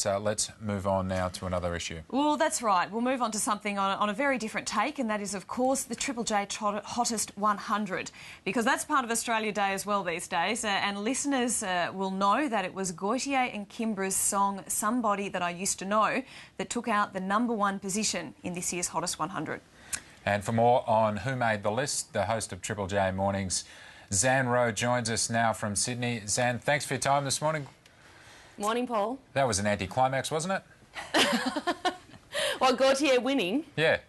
But let's move on now to another issue. Well, that's right. We'll move on to something on a very different take, and that is, of course, the Triple J Hottest 100, because that's part of Australia Day as well these days. And listeners will know that it was Gautier and Kimbra's song Somebody That I Used to Know that took out the #1 position in this year's Hottest 100. And for more on who made the list, the host of Triple J Mornings, Zan Rowe, joins us now from Sydney. Zan, thanks for your time this morning. Morning, Paul. That was an anticlimax, wasn't it? Well, Gautier winning. Yeah.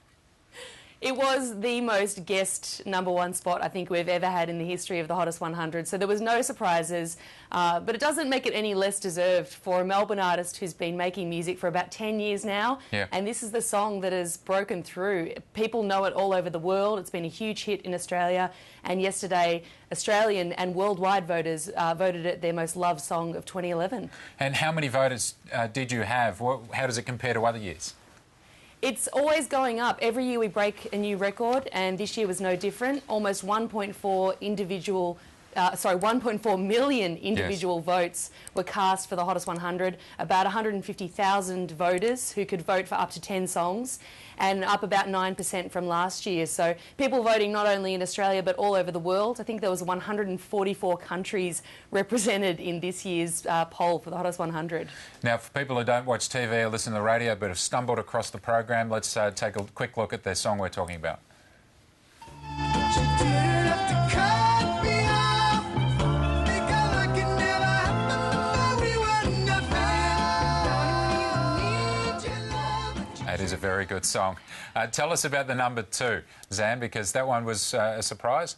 It was the most guessed #1 spot I think we've ever had in the history of the Hottest 100, so there was no surprises, but it doesn't make it any less deserved for a Melbourne artist who's been making music for about 10 years now, and this is the song that has broken through. People know it all over the world. It's been a huge hit in Australia, and yesterday Australian and worldwide voters voted it their most loved song of 2011. And how many voters did you have? How does it compare to other years? It's always going up. Every year we break a new record, and this year was no different. Almost 1.4 million individual votes were cast for the Hottest 100. About 150,000 voters who could vote for up to 10 songs, and up about 9% from last year. So people voting not only in Australia but all over the world. I think there was 144 countries represented in this year's poll for the Hottest 100. Now, for people who don't watch TV or listen to the radio but have stumbled across the program, let's take a quick look at the song we're talking about. It is a very good song. Tell us about the #2, Zan, because that one was a surprise.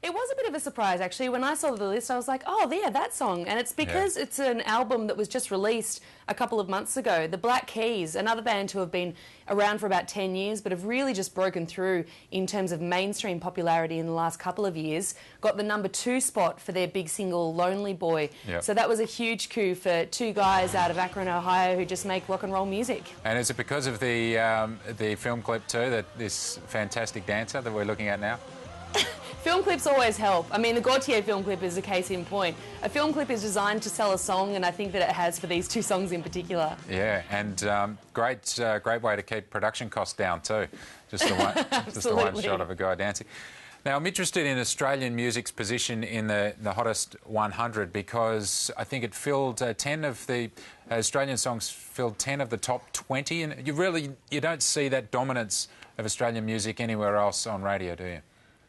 It was a bit of a surprise, actually. When I saw the list, I was like, oh, yeah, that song. And it's because it's an album that was just released a couple of months ago. The Black Keys, another band who have been around for about 10 years, but have really just broken through in terms of mainstream popularity in the last couple of years, got the #2 spot for their big single, Lonely Boy. So that was a huge coup for two guys out of Akron, Ohio, who just make rock and roll music. And is it because of the film clip too, that this fantastic dancer that we're looking at now? Film clips always help. I mean, the Gautier film clip is a case in point. A film clip is designed to sell a song, and I think that it has for these two songs in particular. Yeah, and great way to keep production costs down too. Just the one shot of a guy dancing. Now, I'm interested in Australian music's position in the Hottest 100 because I think it filled 10 of the Australian songs filled 10 of the top 20, and you don't see that dominance of Australian music anywhere else on radio, do you?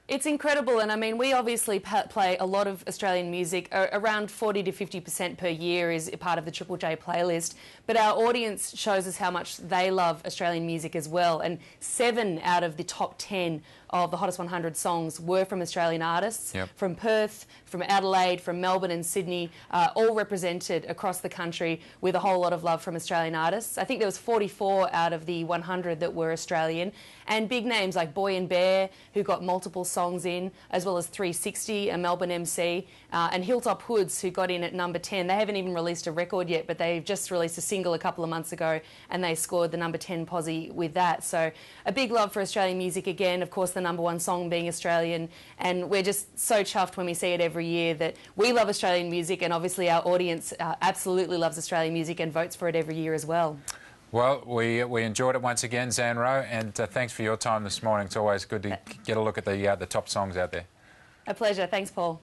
It's incredible, and I mean, we obviously play a lot of Australian music. Around 40 to 50% per year is part of the Triple J playlist, but our audience shows us how much they love Australian music as well, and 7 out of the top 10 of the Hottest 100 songs were from Australian artists, from Perth, from Adelaide, from Melbourne and Sydney, all represented across the country with a whole lot of love from Australian artists. I think there was 44 out of the 100 that were Australian, and big names like Boy and Bear, who got multiple songs in, as well as 360, a Melbourne MC, and Hilltop Hoods, who got in at #10. They haven't even released a record yet, but they've just released a single a couple of months ago, and they scored the #10 posse with that. So a big love for Australian music again, of course the #1 song being Australian, and we're just so chuffed when we see it every year that we love Australian music, and obviously our audience absolutely loves Australian music and votes for it every year as well. Well, we enjoyed it once again, Zan Rowe, and thanks for your time this morning. It's always good to get a look at the top songs out there. A pleasure. Thanks, Paul.